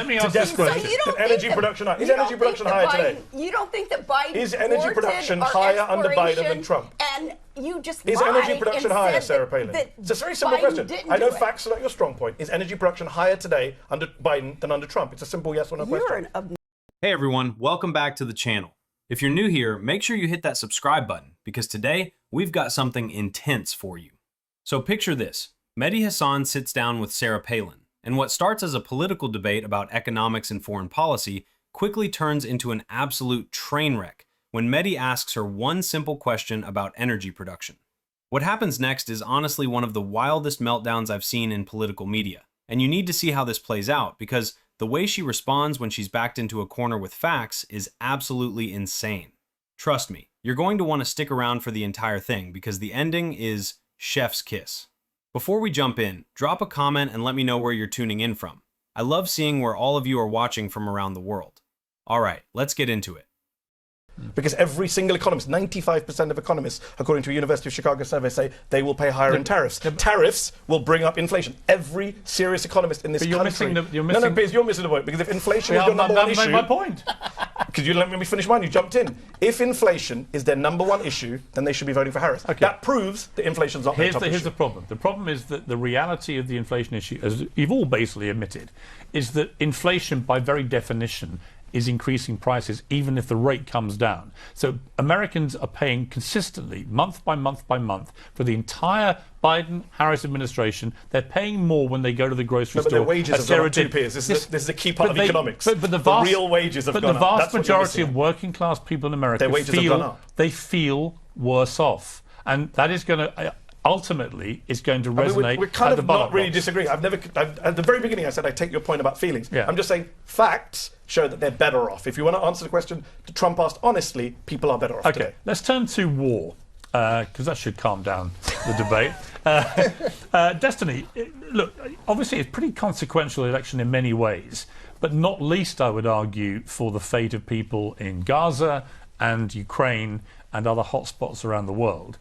Let me ask to this question. So you don't energy production high? Is energy production higher today? You don't think that Biden is energy production higher under Biden than Trump? And you just is energy production higher, Sarah Palin? It's a very simple question. I know facts are not your strong point. Is energy production higher today under Biden than under Trump? It's a simple yes or no question. Hey everyone, welcome back to the channel. If you're new here, make sure you hit that subscribe button because today we've got something intense for you. So picture this. Mehdi Hasan sits down with Sarah Palin, and what starts as a political debate about economics and foreign policy quickly turns into an absolute train wreck when Mehdi asks her one simple question about energy production. What happens next is honestly one of the wildest meltdowns I've seen in political media, and you need to see how this plays out because the way she responds when she's backed into a corner with facts is absolutely insane. Trust me, you're going to want to stick around for the entire thing because the ending is chef's kiss. Before we jump in, drop a comment and let me know where you're tuning in from. I love seeing where all of you are watching from around the world. All right, let's get into it. Because every single economist, 95% of economists, according to a University of Chicago survey, say they will pay higher in tariffs. Tariffs will bring up inflation. Every serious economist in this country... No, Piers, you're missing the point. Because if inflation is your number one issue... my point. Because you didn't let me finish mine, you jumped in. If inflation is their number one issue, then they should be voting for Harris. Okay. That proves that inflation's not their top issue. Here's the problem. The problem is that the reality of the inflation issue, as you've all basically admitted, is that inflation, by very definition, is increasing prices even if the rate comes down. So Americans are paying consistently, month by month by month, for the entire Biden-Harris administration. They're paying more when they go to the grocery store. But their wages have gone up too, Piers. This is a key part of economics. But the real wages have gone up. But the vast majority of working class people in America feel worse off. And that is going to... ultimately, it's going to resonate. We're kind of not really disagreeing. At the very beginning, I said I take your point about feelings. Yeah. I'm just saying facts show that they're better off. If you want to answer the question that Trump asked honestly, people are better off today. Let's turn to war, because that should calm down the debate. Destiny, look, obviously it's a pretty consequential election in many ways, but not least, I would argue, for the fate of people in Gaza and Ukraine and other hotspots around the world.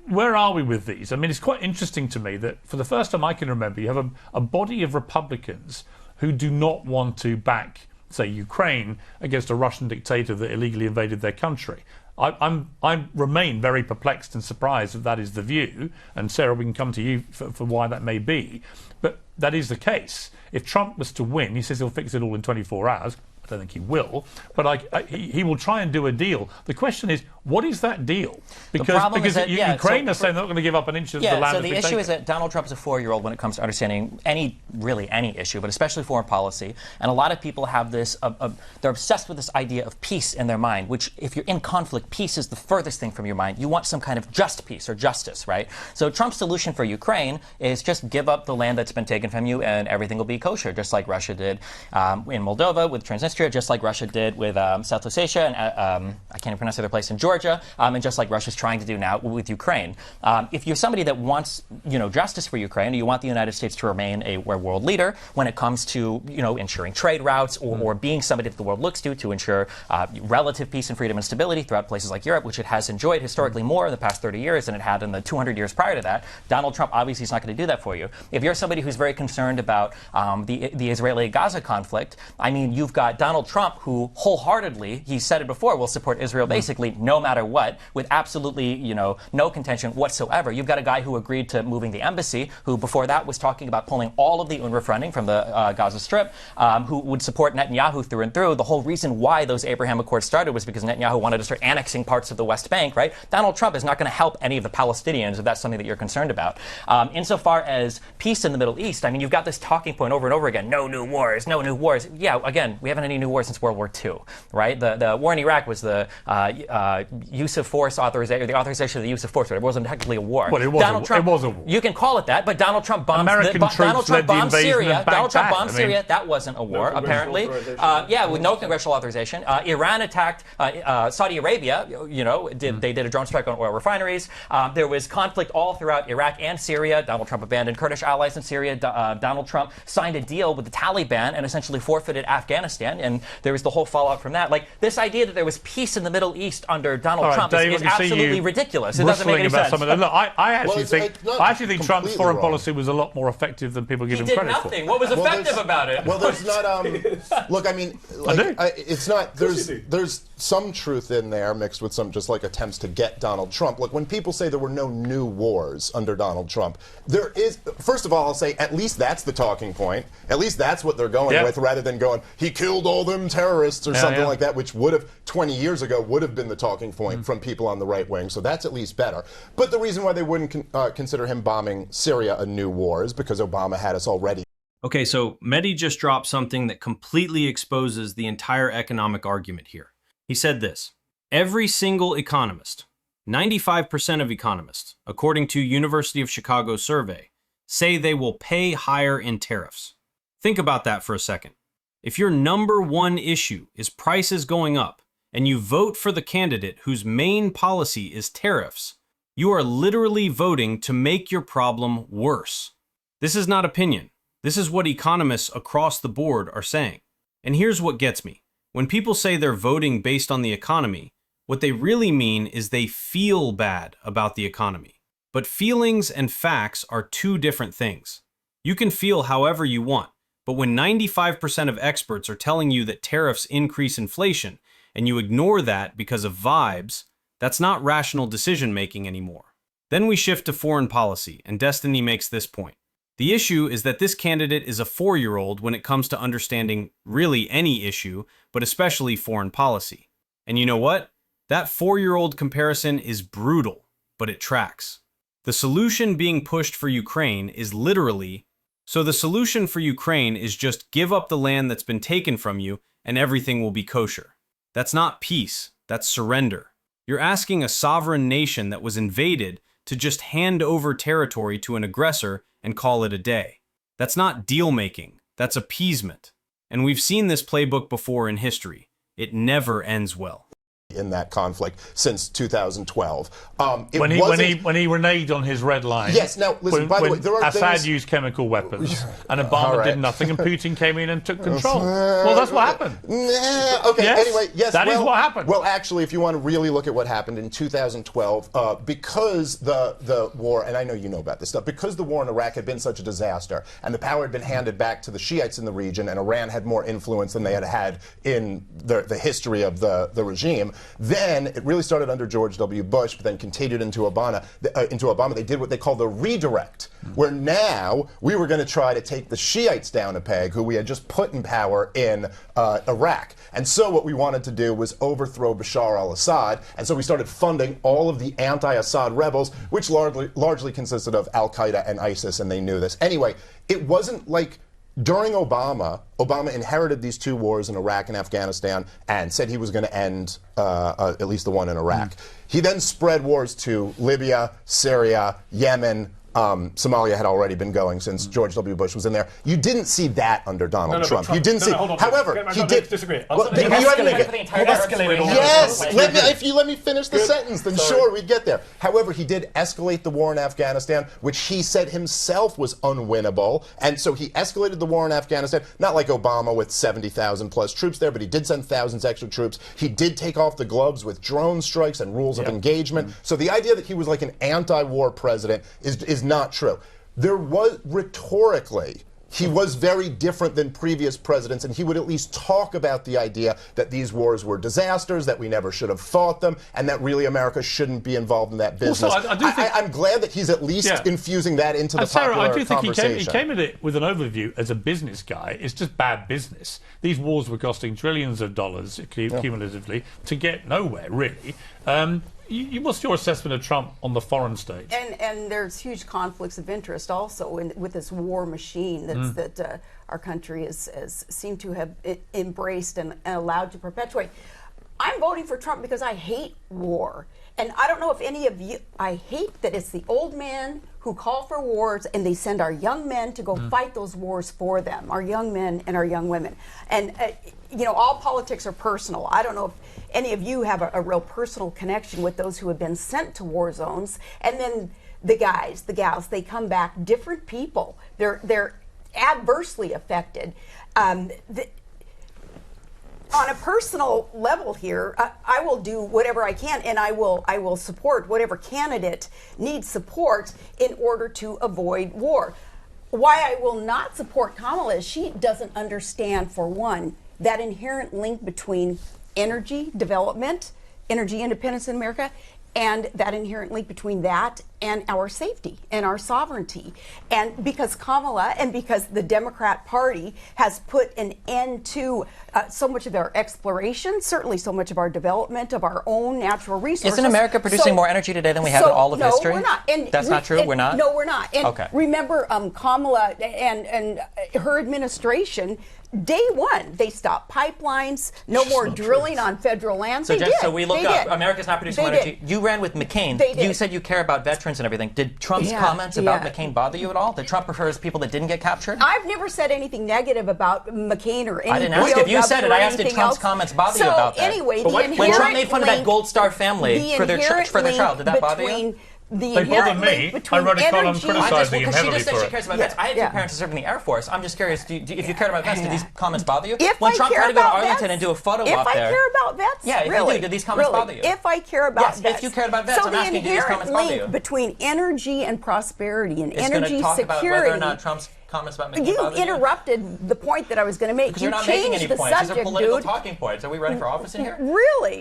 Where are we with these? I mean, it's quite interesting to me that for the first time I can remember, you have a body of Republicans who do not want to back, say, Ukraine against a Russian dictator that illegally invaded their country. I remain very perplexed and surprised that that is the view. And Sarah, we can come to you for why that may be. But that is the case. If Trump was to win, he says he'll fix it all in 24 hours. I don't think he will, but he will try and do a deal. The question is, what is that deal? Because Ukraine is saying they're not going to give up an inch of the land. So the issue is that Donald Trump is a 4-year-old when it comes to understanding any issue, but especially foreign policy. And a lot of people have this, they're obsessed with this idea of peace in their mind, which if you're in conflict, peace is the furthest thing from your mind. You want some kind of just peace or justice, right? So Trump's solution for Ukraine is just give up the land that's been taken from you and everything will be kosher, just like Russia did in Moldova with Transnistria, just like Russia did with South Ossetia, and I can't even pronounce the other place in Georgia, and just like Russia's trying to do now with Ukraine. If you're somebody that wants, justice for Ukraine, or you want the United States to remain a world leader when it comes to, ensuring trade routes or being somebody that the world looks to ensure relative peace and freedom and stability throughout places like Europe, which it has enjoyed historically more in the past 30 years than it had in the 200 years prior to that, Donald Trump obviously is not going to do that for you. If you're somebody who's very concerned about the Israeli-Gaza conflict, I mean, you've got Donald Trump, who wholeheartedly, he said it before, will support Israel basically no matter what, with absolutely, no contention whatsoever. You've got a guy who agreed to moving the embassy, who before that was talking about pulling all of the UNRWA funding from the Gaza Strip, who would support Netanyahu through and through. The whole reason why those Abraham Accords started was because Netanyahu wanted to start annexing parts of the West Bank, right? Donald Trump is not going to help any of the Palestinians if that's something that you're concerned about. Insofar as peace in the Middle East, I mean, you've got this talking point over and over again, no new wars, no new wars. Yeah, again, we haven't had any new wars since World War II, right? The war in Iraq was the use of force authorization, or the authorization of the use of force. It wasn't technically a war. Well, it was a war. You can call it that, but Donald Trump bombed Syria. Donald Trump bombed Syria. That wasn't a war, apparently. With no congressional authorization. Iran attacked Saudi Arabia. They did a drone strike on oil refineries. There was conflict all throughout Iraq and Syria. Donald Trump abandoned Kurdish allies in Syria. Donald Trump signed a deal with the Taliban and essentially forfeited Afghanistan and there was the whole fallout from that. Like, this idea that there was peace in the Middle East under Donald Trump is absolutely ridiculous. It doesn't make any sense. Look, I actually think Trump's foreign policy was a lot more effective than people give him credit for. He did nothing. What was effective about it? Well, there's not. Look, I mean, it's not. There's some truth in there mixed with some just like attempts to get Donald Trump. Look, when people say there were no new wars under Donald Trump, there is. First of all, I'll say at least that's the talking point. At least that's what they're going with, rather than going, he killed all them terrorists or something like that, which would have 20 years ago would have been the talking point from people on the right wing. So that's at least better. But the reason why they wouldn't consider him bombing Syria a new war is because Obama had us already. Okay, so Medi just dropped something that completely exposes the entire economic argument here. He said this: every single economist, 95% of economists, according to University of Chicago survey, say they will pay higher in tariffs. Think about that for a second. If your number one issue is prices going up, and you vote for the candidate whose main policy is tariffs, you are literally voting to make your problem worse. This is not opinion. This is what economists across the board are saying. And here's what gets me. When people say they're voting based on the economy, what they really mean is they feel bad about the economy. But feelings and facts are two different things. You can feel however you want, but when 95% of experts are telling you that tariffs increase inflation, and you ignore that because of vibes, that's not rational decision-making anymore. Then we shift to foreign policy, and Destiny makes this point. The issue is that this candidate is a 4-year-old when it comes to understanding really any issue, but especially foreign policy. And you know what? That 4-year-old comparison is brutal, but it tracks. The solution being pushed for Ukraine is literally, so the solution for Ukraine is just give up the land that's been taken from you and everything will be kosher. That's not peace, that's surrender. You're asking a sovereign nation that was invaded to just hand over territory to an aggressor and call it a day. That's not deal-making, that's appeasement. And we've seen this playbook before in history. It never ends well. In that conflict since 2012. When he reneged on his red line. Yes, now, listen, by the way, there are Assad used chemical weapons, and Obama did nothing, and Putin came in and took control. Well, that's what happened. Okay, yes, anyway, yes. That is what happened. Well, actually, if you want to really look at what happened in 2012, because the war, and I know you know about this stuff, because the war in Iraq had been such a disaster, and the power had been handed back to the Shiites in the region, and Iran had more influence than they had had in the history of the regime, then it really started under George W. Bush, but then continued into Obama. They did what they call the redirect, where now we were going to try to take the Shiites down a peg, who we had just put in power in Iraq. And so what we wanted to do was overthrow Bashar al-Assad, and so we started funding all of the anti-Assad rebels, which largely consisted of Al-Qaeda and ISIS, and they knew this. Anyway, it wasn't like during Obama inherited these two wars in Iraq and Afghanistan and said he was going to end at least the one in Iraq. He then spread wars to Libya, Syria, Yemen. Somalia had already been going since George W. Bush was in there. You didn't see that under Donald Trump. You didn't see. However, he did. Disagree. Yes. If you let me finish the sentence, then sure, we'd get there. However, he did escalate the war in Afghanistan, which he said himself was unwinnable, and so he escalated the war in Afghanistan. Not like Obama with 70,000 plus troops there, but he did send thousands extra troops. He did take off the gloves with drone strikes and rules of engagement. So the idea that he was like an anti-war president is not true. There was, rhetorically, he was very different than previous presidents, and he would at least talk about the idea that these wars were disasters, that we never should have fought them, and that really America shouldn't be involved in that business. Also, I'm glad that he's at least infusing that into the Sarah, popular I do think conversation. he came at it with an overview as a business guy. It's just bad business. These wars were costing trillions of dollars cumulatively to get nowhere, really. What's your assessment of Trump on the foreign stage? And there's huge conflicts of interest also with this war machine that our country has seemed to have embraced and allowed to perpetuate. I'm voting for Trump because I hate war. And I don't know if any of you, I hate that it's the old men who call for wars and they send our young men to go fight those wars for them, our young men and our young women. And, you know, all politics are personal. I don't know if any of you have a real personal connection with those who have been sent to war zones. And then the guys, the gals, they come back different people. They're adversely affected. on a personal level here, I will do whatever I can, and I will support whatever candidate needs support in order to avoid war. Why I will not support Kamala is she doesn't understand, for one, that inherent link between energy development, energy independence in America, and that inherent link between that and our safety and our sovereignty. And because Kamala and because the Democrat Party has put an end to so much of our exploration, certainly so much of our development of our own natural resources. Isn't America producing more energy today than we have in all of history? No, we're not. And that's not true? We're not? No, we're not. And okay. Remember, Kamala and her administration, day one, they stopped pipelines, no more drilling on federal lands. So, Jen, so we look up, America's not producing energy. You ran with McCain. You said you care about veterans and everything. Did Trump's comments about McCain bother you at all? Did Trump prefers people that didn't get captured? I've never said anything negative about McCain or any. I didn't ask if you said it. I asked did Trump's comments bother you about that. Anyway, when Trump made fun of that Gold Star family for their child, did that bother you? They bother me. I wrote a column criticizing him heavily for it. Cares about vets. I had two parents who served in the Air Force. I'm just curious, if you cared about vets, did these comments bother you? When Trump tried to go to Arlington and do a photo op there. If I care about vets? Yeah, if you do, did these comments bother you? If I care about vets. Yes, if you cared about vets, I'm asking, did these comments bother you? So the inherent link between energy and prosperity and energy talk security. About whether or not Trump's comments about McCain bother you interrupted the point that I was going to make. Because you're not making any points. These are political talking points. Are we running for office in here? Really?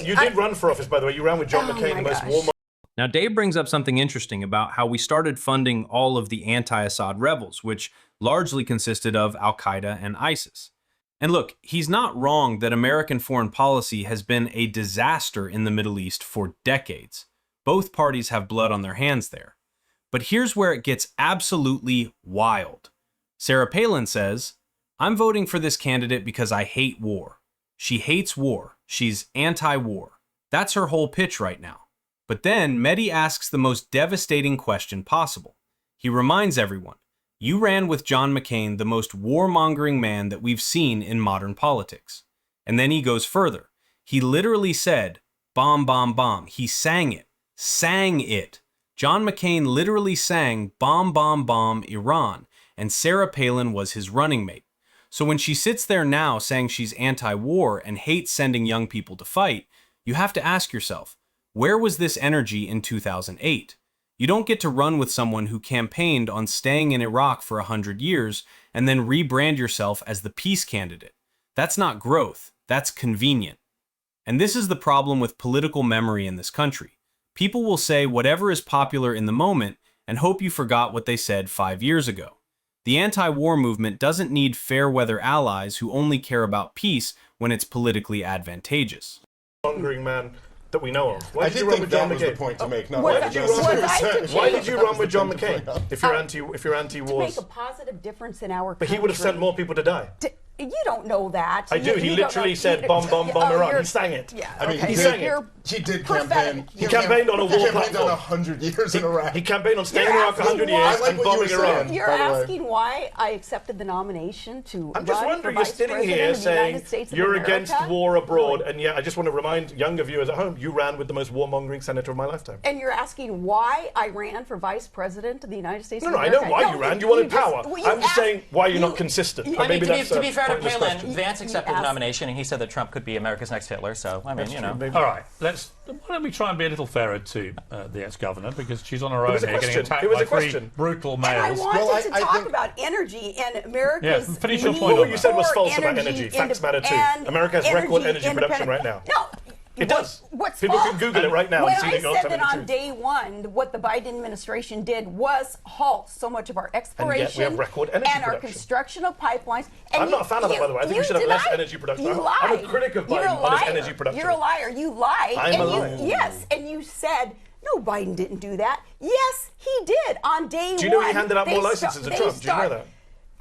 You did run for office, by the way. You ran with John McCain, the most warm. Now, Dave brings up something interesting about how we started funding all of the anti-Assad rebels, which largely consisted of Al-Qaeda and ISIS. And look, he's not wrong that American foreign policy has been a disaster in the Middle East for decades. Both parties have blood on their hands there. But here's where it gets absolutely wild. Sarah Palin says, "I'm voting for this candidate because I hate war." She hates war. She's anti-war. That's her whole pitch right now. But then Medi asks the most devastating question possible. He reminds everyone, you ran with John McCain, the most warmongering man that we've seen in modern politics. And then he goes further. He literally said, bomb, bomb, bomb. He sang it. Sang it. John McCain literally sang bomb, bomb, bomb, Iran, and Sarah Palin was his running mate. So when she sits there now saying she's anti-war and hates sending young people to fight, you have to ask yourself, where was this energy in 2008? You don't get to run with someone who campaigned on staying in Iraq for 100 years and then rebrand yourself as the peace candidate. That's not growth, that's convenient. And this is the problem with political memory in this country. People will say whatever is popular in the moment and hope you forgot what they said 5 years ago. The anti-war movement doesn't need fair weather allies who only care about peace when it's politically advantageous. Hungering man that we know of. I did think that was the point to make. Why did you run with John McCain if you're anti-wars? To make a positive difference in our country. But he would have sent more people to die. You don't know that. I do. He literally said bomb, bomb, bomb Iran. He sang it. Yeah. I mean, okay. he sang it. He did campaign. He campaigned on a war platform. He campaigned on 100 years in Iraq. He campaigned on staying in Iraq 100 years and bombing Iran. You're asking why I accepted the nomination to I'm just wondering, you're sitting here saying you're against war abroad, and yet I just want to remind younger viewers at home, you ran with the most warmongering senator of my lifetime. And you're asking why I ran for vice president of the United States of No, America. I know why you ran. You wanted power. I'm just saying why you're not consistent. I mean, to be fair to Palin, Vance accepted the nomination, and he said that Trump could be America's next Hitler, so, I mean, you know. All right, why don't we try and be a little fairer to the ex-governor, because she's on her own here getting attacked by three brutal males. And I wanted to talk about energy and America's finish your point. All you said was false about energy. Facts matter too. America has record energy production right now. No. It does. What's People false? can Google it right now and see I the said that on day one, what the Biden administration did was halt so much of our exploration and yet we have record energy and our production. construction of pipelines. And I'm not a fan of that, by the way. I think we should have less energy production. I'm a critic of Biden on his energy production. You're a liar. You lied. I'm a liar. Yes, and you said, no, Biden didn't do that. Yes, he did on day one. Do you know he handed out more licenses than Trump? Do you know that?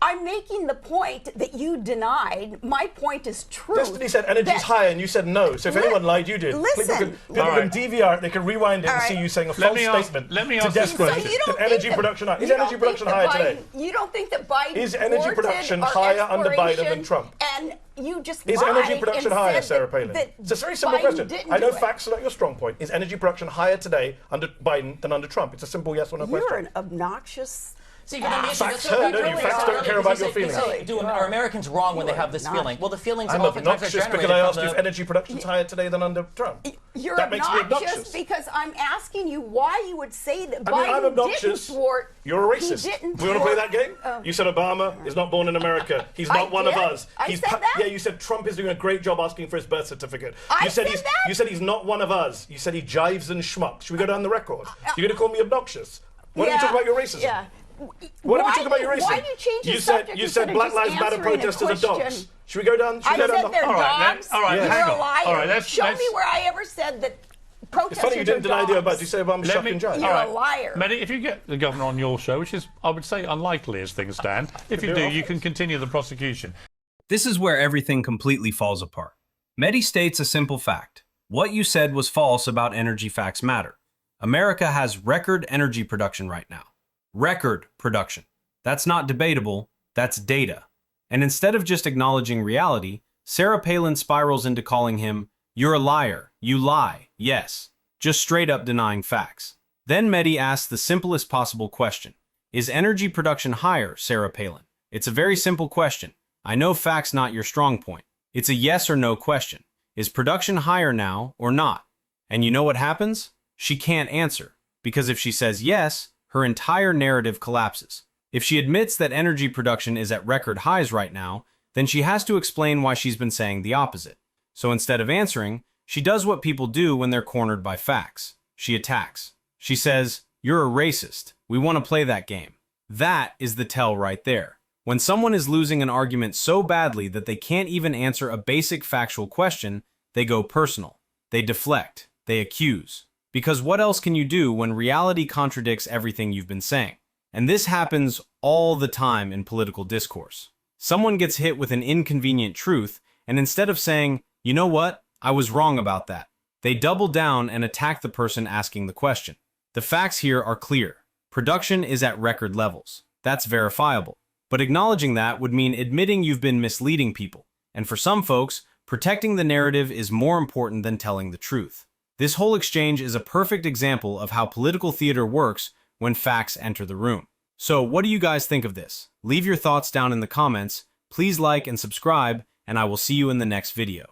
I'm making the point that you denied. My point is true. Destiny said energy's higher, and you said no. So if anyone lied, you did. Listen. People can DVR it. They can rewind it and see you saying a false statement. Let me ask you that energy production higher. Is energy production higher today? You don't think that Biden is energy production higher under Biden than Trump? And you just is energy production higher, Sarah Palin? It's a very simple question. I know facts are not your strong point. Is energy production higher today under Biden than under Trump? It's a simple yes or no question. You're an obnoxious See, but then the issue Facts hurt, don't you? Facts don't care about your feelings. Are Americans wrong when they have this feeling? Well, the feelings I'm oftentimes are obnoxious generated because I asked from you if energy production's higher today than under Trump. You're that makes me obnoxious because I'm asking you why you would say that I mean, I'm Biden obnoxious. didn't thwart. You're a racist. We want to play that game? You said Obama is not born in America. He's not one of us. I said that? Yeah, you said Trump is doing a great job asking for his birth certificate. I said that? You said he's not one of us. You said he jives and schmucks. Should we go down the record? You're going to call me obnoxious? Why don't you talk about your racism? Yeah. Why don't we talk about your racism? Why do you change the subject? You said Black Lives Matter protesters are dogs. Should we go down? I said they're dogs. All right, You're hang a on. liar. All right, Show me where I ever said that protesters It's funny you didn't deny the dogs. Obama. You say Obama's shocking jive. You're a liar. Mehdi, if you get the governor on your show, which is, I would say, unlikely as things stand, if you do, you can continue the prosecution. This is where everything completely falls apart. Medi states a simple fact. What you said was false about energy facts matter. America has record energy production right now. Record production. That's not debatable, that's data. And instead of just acknowledging reality, Sarah Palin spirals into calling him, "You're a liar, you lie, yes," just straight up denying facts. Then Medi asks the simplest possible question. Is energy production higher, Sarah Palin? It's a very simple question. I know facts not your strong point. It's a yes or no question. Is production higher now or not? And you know what happens? She can't answer, because if she says yes, her entire narrative collapses. If she admits that energy production is at record highs right now, then she has to explain why she's been saying the opposite. So instead of answering, she does what people do when they're cornered by facts. She attacks. She says, "You're a racist. We want to play that game." That is the tell right there. When someone is losing an argument so badly that they can't even answer a basic factual question, they go personal. They deflect. They accuse. Because what else can you do when reality contradicts everything you've been saying? And this happens all the time in political discourse. Someone gets hit with an inconvenient truth, and instead of saying, "You know what? I was wrong about that," they double down and attack the person asking the question. The facts here are clear. Production is at record levels. That's verifiable. But acknowledging that would mean admitting you've been misleading people. And for some folks, protecting the narrative is more important than telling the truth. This whole exchange is a perfect example of how political theater works when facts enter the room. So what do you guys think of this? Leave your thoughts down in the comments. Please like and subscribe, and I will see you in the next video.